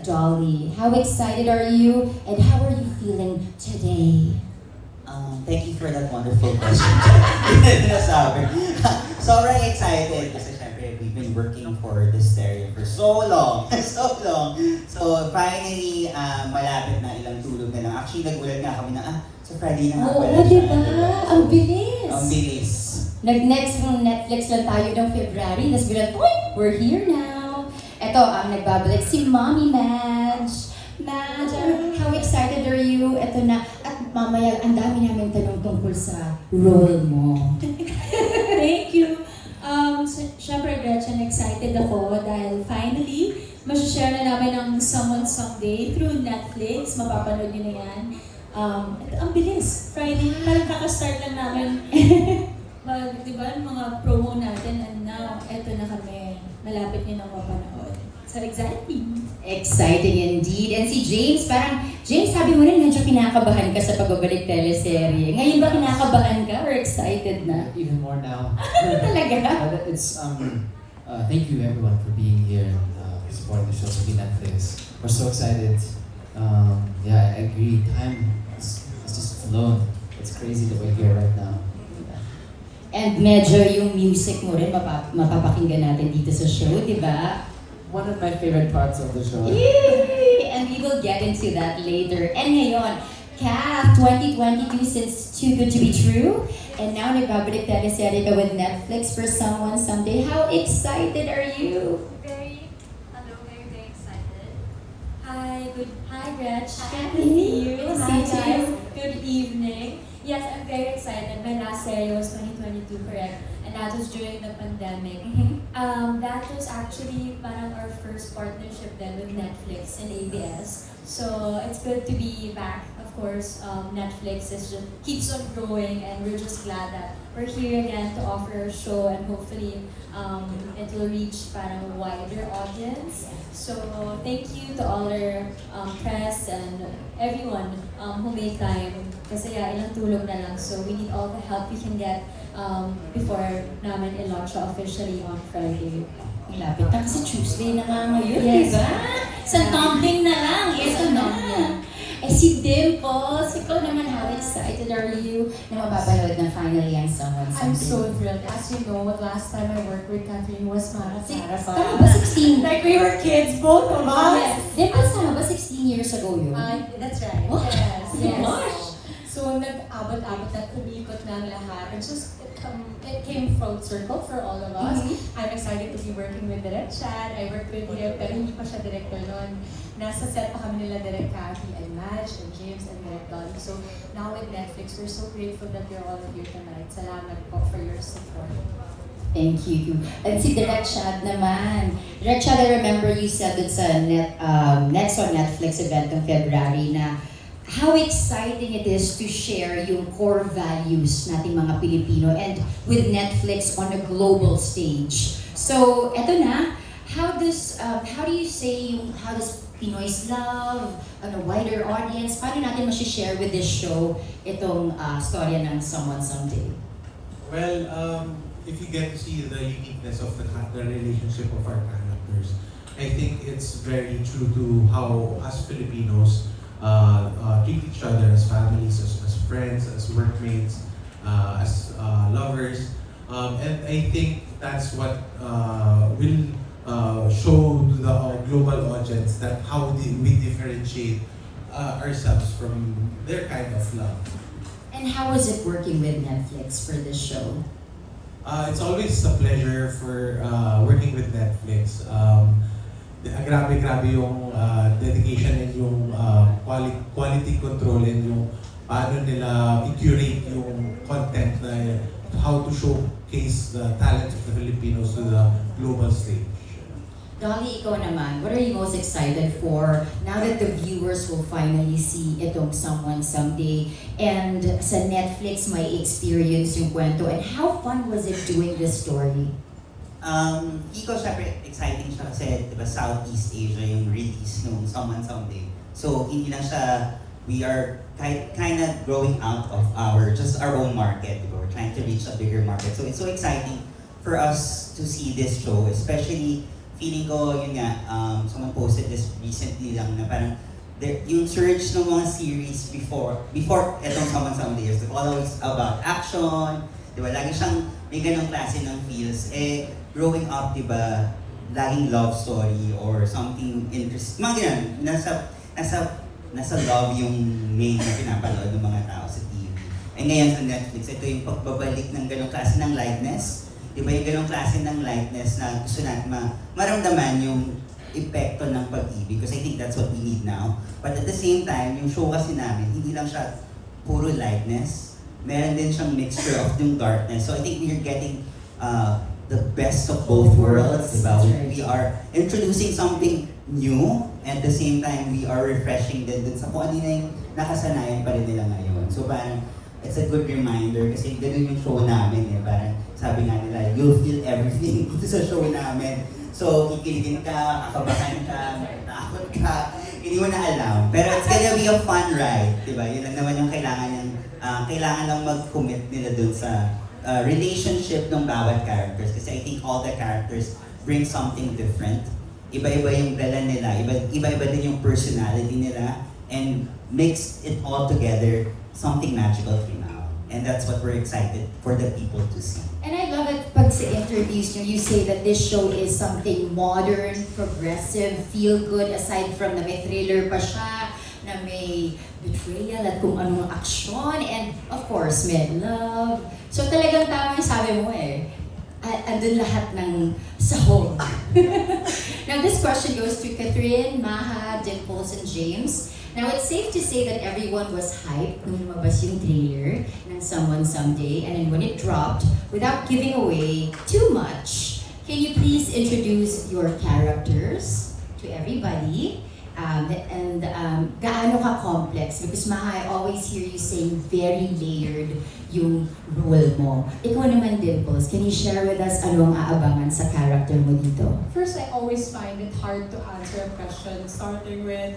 Dolly. How excited are you and how are you feeling today? Thank you for that wonderful question. Sabi. Sobrang excited kasi syempre we've been working for this stereo for so long. So long. So finally, malapit na, ilang tulog na lang. Actually, nagulat nga kami na, sa Friday na nga Oo, pala di siya, ba? diba? Ang bilis. Ang bilis. Nag-next ng Netflix lang tayo ng February, tapos bilang, we're here now. Ito, ang nagbabalik si Mommy Madge. Madge, how excited are you? Ito na, at mamaya, ang dami namin tanong tungkol sa role mo. Thank you. Siyempre, Gretchen, excited ako dahil finally, masashare na namin ang Someone Someday through Netflix. Mapapanood nyo na yan. Ang bilis. Friday, parang kakastart lang namin. Diba, mga promo natin, and now, eto na kami. Malapit nyo nang mapanood. So, exciting. Exciting indeed. And si James, parang, James, sabi mo rin, medyo kinakabahan ka sa pagbabalik teleserye. Ngayon ba kinakabahan ka or excited na? Even more now. Talaga? But thank you everyone for being here and supporting the show with Netflix. We're so excited. Yeah, I agree. Time has just flown. It's crazy that we're here right now. And medyo yung music mo rin mapapakinggan natin dito sa show, di ba? One of my favorite parts of the show. Yay! And we will get into that later. And ngayon, CAF 2022 since Too Good to Be True. And now nagbabalik teleserye ka with Netflix for Someone Someday. How excited are you? Very excited. Hi, Gretch. Hi. Good to see you. Good to Hi, see you guys. too. Good evening. Yes, I'm very excited. My last series was 2022, correct? And that was during the pandemic. That was actually parang our first partnership then with Netflix and ABS. So it's good to be back. Of course, Netflix keeps on growing, and we're just glad that we're here again to offer a show, and hopefully it will reach parang a wider audience. So thank you to all our press and everyone who made time. Kasi ilang tulog na lang, so we need all the help we can get before namin i-launch siya officially on Friday. Malapit na kasi Tuesday na nga ngayon, Yes. di ba? Sa tumbling na lang, ito na. Eh si Dimples, ikaw naman, how excited are you na mapapanood na finally ang Someone Someday? I'm so thrilled. As you know, the last time I worked with Catherine was Mara Sara pa. Tama ba 16? Like we were kids, both of us. Yes. Dimples, tama ba 16 years ago yun? That's right. Oh, Yes. Yes. gosh. So nag-abot-abot na kumikot na ang lahat. And just, it came full circle for all of us. I'm excited to be working with Direk Chad. I worked with him, pero hindi pa siya director noon. Nasa set pa kami nila Direk Cathy and Madge and James and Direk Dolly. So now with Netflix, we're so grateful that you're all here tonight. Salamat po for your support. Thank you. And si Direk Chad naman. Direk Chad, I remember you said it sa next on Netflix event ng February na how exciting it is to share yung core values nating mga Pilipino and with Netflix on a global stage. So, eto na, how do you say how does Pinoy's love on a wider audience? Paano natin share with this show itong storya ng Someone Someday? Well, if you get to see the uniqueness of the relationship of our characters, I think it's very true to how us Filipinos treat each other as families, as friends, as workmates, as lovers. And I think that's what will show to the global audience that how we differentiate ourselves from their kind of love. And how was it working with Netflix for this show? It's always a pleasure for working with Netflix. Grabe yung dedication and yung quality control and yung paano nila i-curate yung content na how to showcase the talent of the Filipinos to the global stage. Dolly, ikaw naman, what are you most excited for now that the viewers will finally see itong Someone Someday and sa Netflix may experience yung kwento, and how fun was it doing this story? Iko, syempre, exciting siya kasi, di ba, Southeast Asia yung release nung Someone Someday. So, hindi lang siya, we are kind of growing out of just our own market. Diba? We're trying to reach a bigger market. So, it's so exciting for us to see this show, especially feeling ko, yun nga, someone posted this recently lang na parang yung surge ng mga series before etong Someone Someday is always about action, di ba? Lagi siyang may ganong klase ng feels. Eh, growing up, di ba, laging love story or something interesting. Mga ganun, nasa love yung main na pinapanood ng mga tao sa TV. Eh ngayon sa Netflix, ito yung pagbabalik ng ganong klase ng lightness. Di ba yung ganong klase ng lightness na gusto natin maramdaman yung epekto ng pag-ibig, because I think that's what we need now. But at the same time, yung show kasi namin, hindi lang siya puro lightness, meron din siyang mixture of yung darkness. So I think we're getting the best of both worlds. Diba? We are introducing something new, and at the same time, we are refreshing din dun sa kung ano na yung nakasanayan pa rin nila ngayon. So parang, it's a good reminder kasi ganun yung show namin eh. Parang sabi nga nila, you'll feel everything dito sa show namin. So, kikiligin ka, kakabahan ka, takot ka, hindi mo na alam. Pero it's gonna be a fun ride, di ba? Yun lang naman yung kailangan lang mag-commit nila dun sa relationship ng bawat characters. Kasi I think all the characters bring something different. Iba-iba yung dala nila, iba-iba din yung personality nila, and mix it all together, something magical came out. And that's what we're excited for the people to see. And I love it pag sa interviews nyo, you say that this show is something modern, progressive, feel-good, aside from na may thriller pa siya, na may betrayal at kung anong aksyon, and of course, may love. So talagang tama yung sabi mo eh. Andun lahat ng sahog. Now this question goes to Catherine, Maha, Dimples, and James. Now, it's safe to say that everyone was hyped nung lumabas yung trailer ng Someone Someday, and then when it dropped, without giving away too much, can you please introduce your characters to everybody? Gaano ka complex? Because Maha, I always hear you saying very layered yung role mo. Ikaw naman, Dimples, can you share with us ano ang aabangan sa character mo dito? First, I always find it hard to answer a question starting with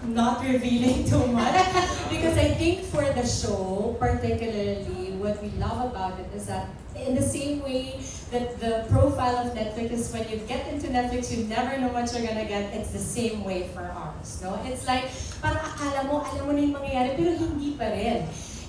not revealing too much, because I think for the show, particularly, what we love about it is that in the same way that the profile of Netflix is when you get into Netflix, you never know what you're gonna get, it's the same way for ours, no? It's like, parang akala mo, alam mo na yung mangyayari, pero hindi pa rin.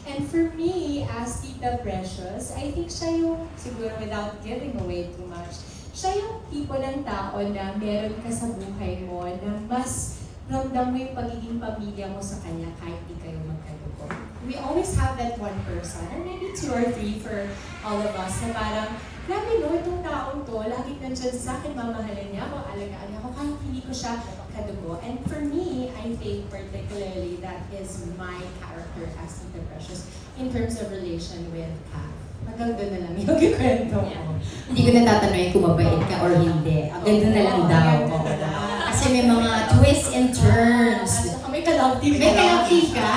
And for me, as Tita Precious, I think siya yung, siguro without giving away too much, siya yung tipo ng tao na meron ka sa buhay mo na mas ramdam mo yung pagiging pamilya mo sa kanya kahit di kayo magkadugo. We always have that one person, or maybe two or three for all of us, na parang, grabe no, itong taong to, lagi nandyan sa akin, mamahalin niya ako, alagaan niya ako, kahit hindi ko siya kadugo. And for me, I think particularly that is my character as Tita Precious in terms of relation with Kat. Hanggang doon na lang yung kwento ko. Hindi ko natatanungin kung mabait ka or hindi. Ang ganda na lang daw. Kasi may mga twists and turns. At saka may ka-love team May ka-love team ka?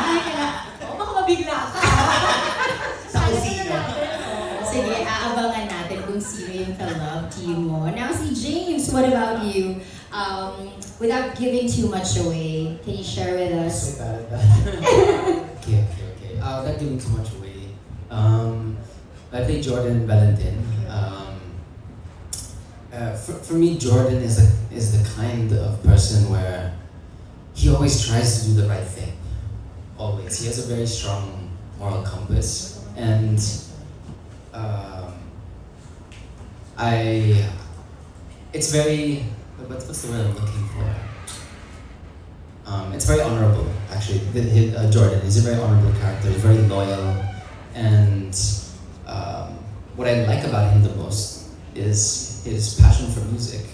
Oo, baka mabigla ka. Sa kusina. Sige, aabangan natin kung sino yung ka-love team mo. Now si James, what about you? Without giving too much away, can you share with us? So bad at that. Okay. Without giving too much away. I play Jordan Valentin. For me, Jordan is the kind of person where he always tries to do the right thing. Always. He has a very strong moral compass, and it's very, what's the word I'm looking for? It's very honorable, actually. Jordan is a very honorable character. He's very loyal, and what I like about him the most is his passion for music.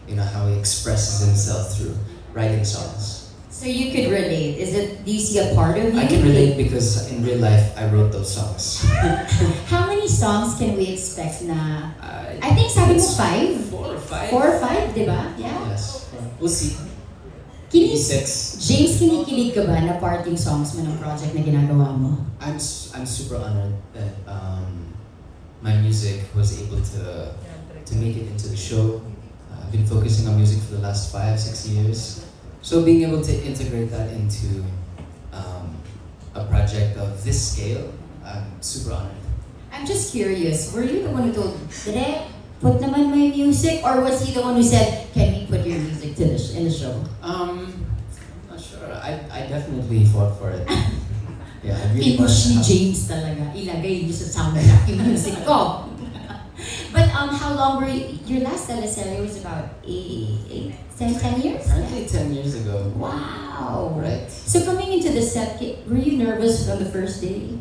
You know, how he expresses himself through writing songs. So you could relate. Do you see a part of you? I can relate because in real life, I wrote those songs. How many songs can we expect na? I think sabi mo it's 5? 4 or 5. 4 or 5, di ba? Yeah. Yes. We'll see. Maybe 6. James, kinikilig ka ba na part yung songs mo ng project na ginagawa mo? I'm super honored that my music was able to make it into the show. I've been focusing on music for the last 5-6 years. So being able to integrate that into a project of this scale, I'm super honored. I'm just curious, were you the one who told, Direk, put naman my music? Or was he the one who said, can we put your music to in the show? Not sure. I definitely fought for it. Yeah, I really wanted Pinush to ni have- James talaga. Ilagay niyo sa soundtrack yung music ko. But how long were your last teleserye was about 10 years? Apparently 10 years ago. Wow. Right. So coming into the set, were you nervous from the first day?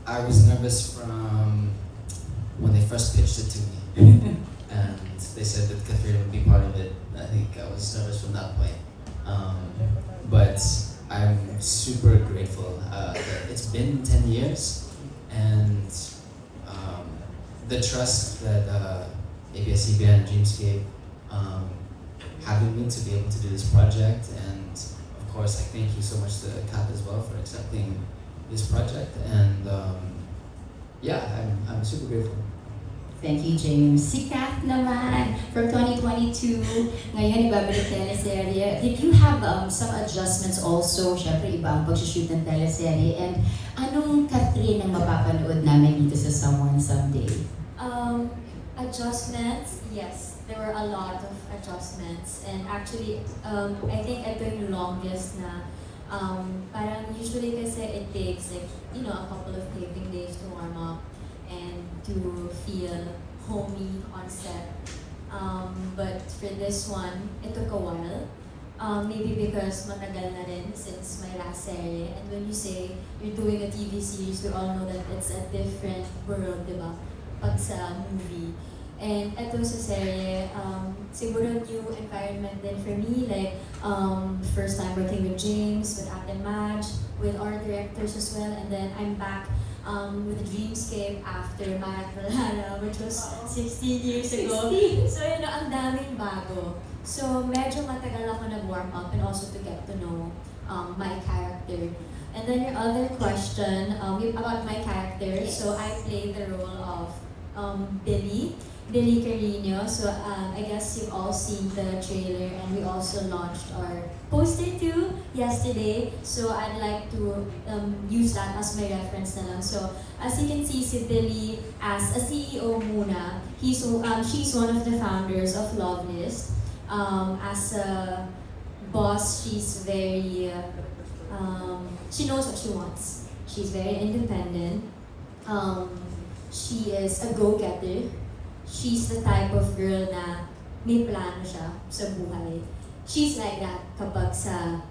I was nervous from when they first pitched it to me, and they said that Catherine would be part of it. I think I was nervous from that point, but I'm super grateful that it's been 10 years, and the trust that ABS-CBN and Dreamscape having me to be able to do this project, and of course I thank you so much to Kat as well for accepting this project, and yeah, I'm super grateful. Thank you, James. Si Kath naman, from 2022, ngayon ibabalik teleserye. Did you have some adjustments also? Siyempre, iba ang pag-shoot ng teleserye. And anong Catherine ang mapapanood namin dito sa Someone Someday? Adjustments, yes, there were a lot of adjustments. And actually, I think ito yung longest na parang usually kasi it takes like, a couple of taping days to warm up and to feel homey on set. But for this one, it took a while. Maybe because matagal na rin since my last serie. And when you say you're doing a TV series, we all know that it's a different world, di ba? Pag sa movie. And eto sa serye, siguro new environment din for me. Like, first time working with James, with Ate Madge, with our directors as well. And then I'm back with Dreamscape after Marathon, which was 16 years ago. So, ang daming bago. So, medyo matagal ako nag-warm up and also to get to know my character. And then your other question about my character. So, I played the role of Billy Carino. So I guess you've all seen the trailer, and we also launched our poster too yesterday. So I'd like to use that as my reference na lang. So as you can see, si Billy as a CEO muna, she's one of the founders of Lovelist. As a boss, she's very she knows what she wants. She's very independent. She is a go-getter. She's the type of girl na may plano siya sa buhay. She's like that kapag sa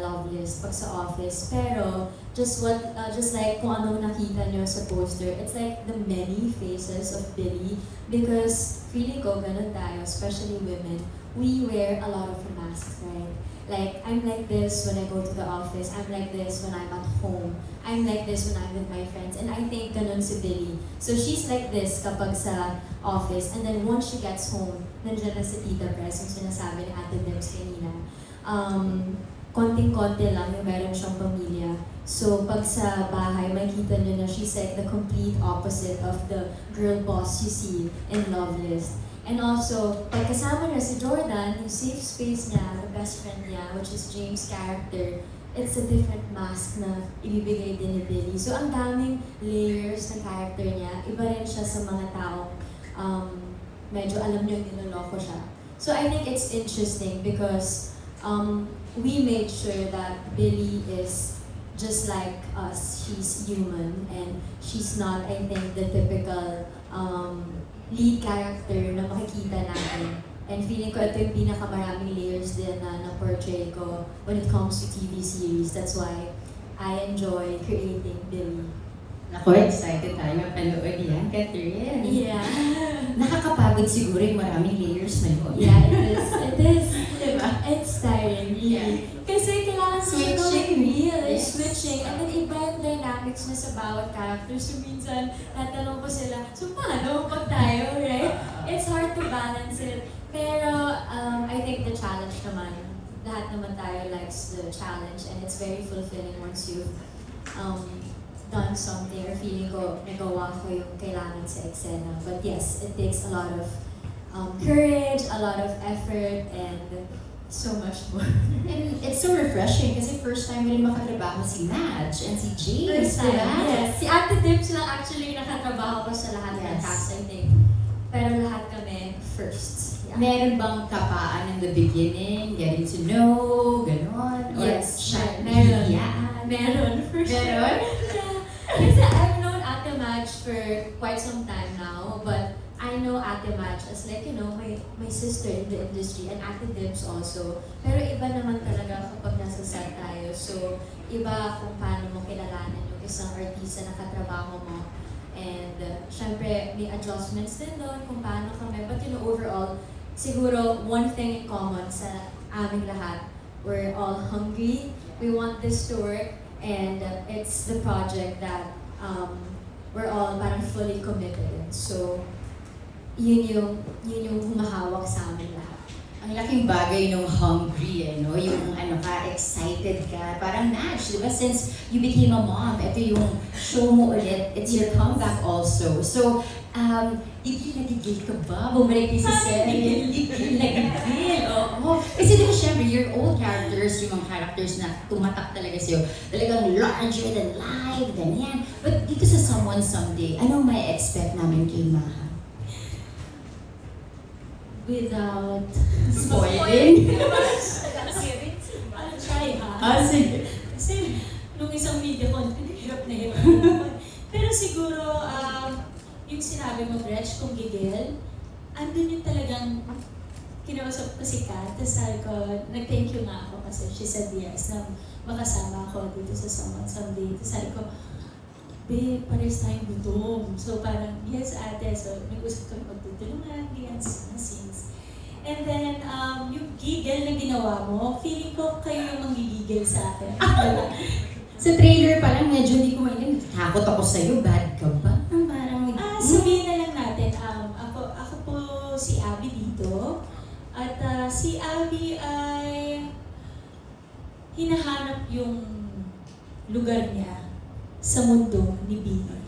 Lovelist, pag sa office. Pero just like kung ano nakita niyo sa poster, it's like the many faces of Billy, because feeling ko ganun tayo, especially women, we wear a lot of masks, right? Like, I'm like this when I go to the office. I'm like this when I'm at home. I'm like this when I'm with my friends. And I think ganun si Billy. So she's like this kapag sa office. And then once she gets home, nandiyan na si Tita Press, yung sinasabi ni Ate Debs kanina. Konting-konti lang yung meron siyang pamilya. So pag sa bahay, makikita niyo na she's like the complete opposite of the girl boss you see in Lovelist. And also, pag kasama niya si Jordan, yung safe space niya, the best friend niya, which is James' character, it's a different mask na ibibigay din ni Billy. So, ang daming layers ng character niya. Iba rin siya sa mga taong medyo alam niyo niloloko siya. So, I think it's interesting because we made sure that Billy is just like us. She's human and she's not, I think, the typical lead character na makikita natin. And feeling ko ito yung pinakamaraming layers din na na-portray ko when it comes to TV series. That's why I enjoy creating Billy. Ako, excited tayo mapanood yan, Catherine. Yeah. Nakakapagod siguro yung maraming layers na yun. Yeah, it is. It is. Diba? It's tiring, really. Kasi kailangan mo Switching. real, Yes. switching. And then iba yung dynamics na sa bawat character. So minsan, tatanong ko sila, so paano pag tayo, right? It's hard to balance it. Pero I think the challenge naman, lahat naman tayo likes the challenge, and it's very fulfilling once you've done something or feeling ko nagawa ko yung kailangan sa eksena. But yes, it takes a lot of courage, a lot of effort, and so much more. And it's so refreshing kasi first time mo rin makatrabaho si Madge and si James, First time, diba? yes. Si Ate Dips lang actually nakatrabaho ko sa lahat ng Yes. cast, I think. Pero lahat kami first. Yeah. Meron bang kapaan in the beginning, getting to know, ganon? Or Yes, siya, meron. hihiyaan? Meron, for sure. Meron? Yeah. Kasi I've known Ate Madge for quite some time now, but I know Ate Madge as like, you know, my sister in the industry and Ate Dips also. Pero iba naman talaga kapag nasa set tayo. So, iba kung paano mo kilalanan yung isang artista na katrabaho mo. And syempre, may adjustments din doon kung paano kami. But you know, overall, siguro one thing in common sa aming lahat, we're all hungry. We want this to work. And it's the project that we're all parang fully committed. So, yun yung humahawak sa amin lahat. Ang laking bagay nung hungry, no? Yung excited ka. Parang Madge, di ba? Since you became a mom, ito yung show mo ulit. It's your comeback also. So, nagigil ka ba? Bumalik ka sa set. Nagigil. Oo. Kasi di ba syempre, your old characters, yung mga characters na tumatak talaga sa'yo, talagang larger than life, ganyan. But dito sa Someone Someday, anong may expect namin kay Maha? Without Spoiling? I'll try, ha? Sige. Kasi nung isang video ko, hirap na hirap. Pero siguro, yung sinabi mo, Gretch, kung gigil, andun yung talagang kinausap ko si Kat, tapos sabi ko, nag-thank you nga ako kasi she said yes na makasama ako dito sa Someone Someday. Tapos sabi ko, babe, pares tayong gutom. So parang, yes ate, so nag-usap kami magtutulungan, ganyan, scenes. And then, yung giggle na ginawa mo, feeling ko kayo yung manggigigil sa akin. Sa trailer pa lang, medyo hindi ko maintin. Takot ako sa'yo, bad ka ba? Parang, Sabihin na lang natin, ako po si Abby dito. At si Abby ay hinahanap yung lugar niya sa mundo ni Billy.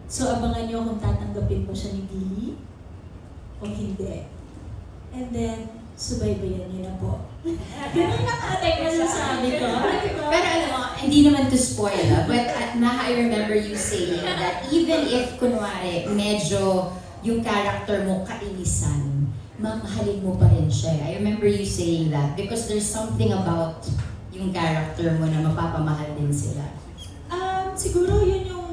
So abangan niyo kung tatanggapin mo siya ni Billy o hindi. And then, subaybayan niyo na po. Ganun na ate ko sasabi ko. Pero alam mo, hindi naman to spoil, but Maha, I remember you saying that even if, kunwari, medyo yung character mo kainisan, mamahalin mo pa rin siya. I remember you saying that because there's something about yung character mo na mapapamahal din sila. Siguro yun yung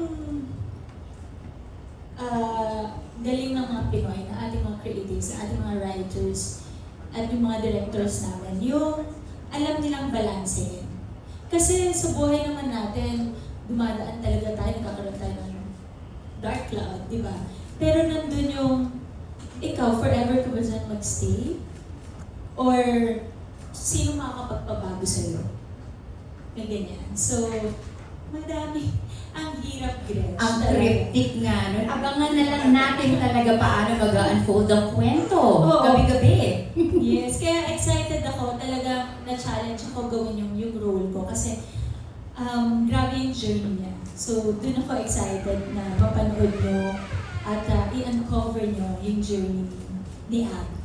galing ng mga Pinoy, na ating mga creatives, na ating mga writers, at yung mga directors namin, yung alam nilang balansehin. Kasi sa buhay naman natin, dumadaan talaga tayo, nagkakaroon tayo ng dark cloud, di ba? Pero nandun yung, ikaw, forever ka ba dyan magstay? Or sino makakapagpabago sa'yo? May ganyan. So, madami. Ang hirap, Gretch. Ang cryptic nga nun. Abangan na lang natin talaga paano mag-unfold ang kwento. Oo. Gabi-gabi. Yes, kaya excited ako. Talaga na-challenge ako gawin yung role ko. Kasi grabe yung journey niya. So, dun ako excited na mapanood nyo at i-uncover nyo yung journey ni Abby.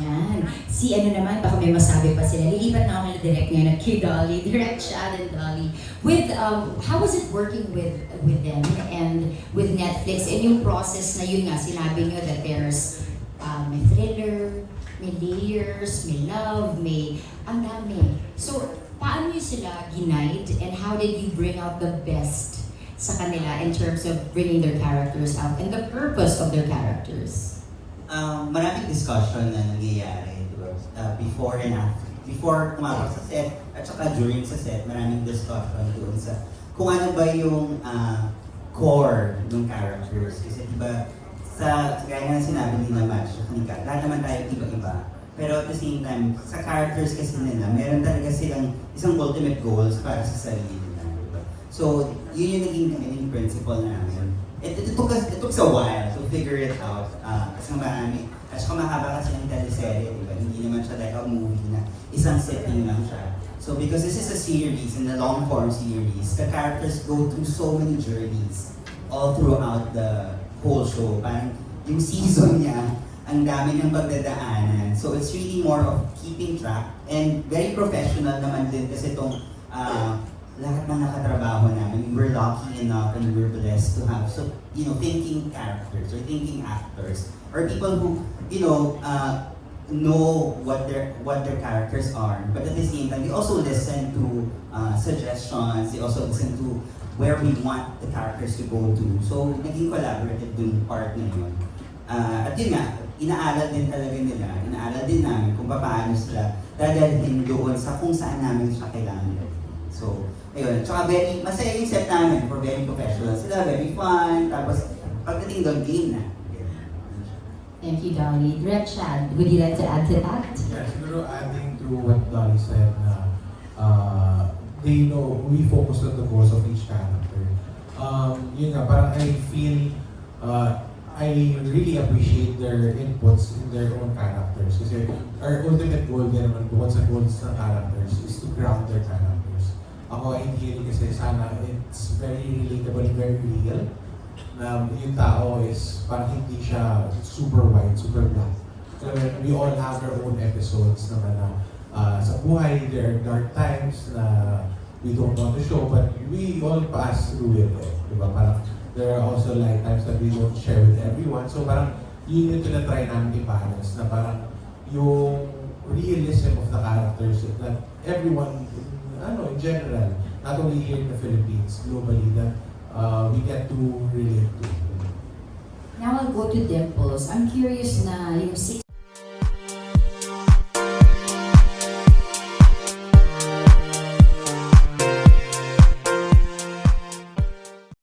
Yan. Si ano naman, baka may masabi pa sila. Lilipat na ako direct ngayon at kay Dolly, direct Chad and Dolly. With, how was it working with them and with Netflix? And yung process na yun nga, sinabi nyo that there's may thriller, may layers, may love, may ang dami. So, paano nyo sila ginaid and how did you bring out the best sa kanila in terms of bringing their characters out and the purpose of their characters? Maraming discussion na nangyayari, di ba? Before and after. Before kumapag sa set, at saka during sa set, maraming discussion doon sa kung ano ba yung core ng characters. Kasi di ba, sa gaya nga sinabi ni Madge, lahat naman tayo iba-iba. Pero at the same time, sa characters kasi nila, meron talaga silang isang ultimate goals para sa sarili nila. Diba? So, yun yung naging principle namin. It took us a while to figure it out. Kasi marami. At saka mahaba kasi ang teleserye, diba? Hindi naman siya like a movie na isang setting lang siya. So because this is a series, and a long form series, the characters go through so many journeys all throughout the whole show. Parang yung season niya ang dami ng pagdadaanan. So it's really more of keeping track and very professional naman din kasi itong lahat ng nakatrabaho namin. We're lucky enough and we're blessed to have thinking characters or thinking actors or people who know what their characters are. But at the same time, they also listen to suggestions. They also listen to where we want the characters to go to. So naging collaborative dun part na yun. At yun nga, inaaral din talaga nila, inaaral din namin kung paano sila dadalhin doon sa kung saan namin siya kailangan. So, ayun. Tsaka masaya yung set namin for very professional. Sila very fun, tapos pagdating doon, game na. Thank you, Dolly. Direct Chad, would you like to add to that? Yeah, siguro adding to what Dolly said na we focus on the goals of each character. Yun nga, parang I feel I really appreciate their inputs in their own characters. Kasi our ultimate goal din naman bukod sa goals ng characters is to ground their characters. Ako ideally kasi sana it's very relatable and very real. Na yung tao is parang hindi siya super white, super black. So we all have our own episodes naman na sa buhay, there are dark times na we don't want to show but we all pass through it. Diba? Parang there are also light times that we don't share with everyone. So parang yun yung tinatry namin i-balance na parang yung realism of the characters that everyone, in general, not only here in the Philippines, globally, that we get to relate to. Now I'll go to Dimples. I'm curious na yung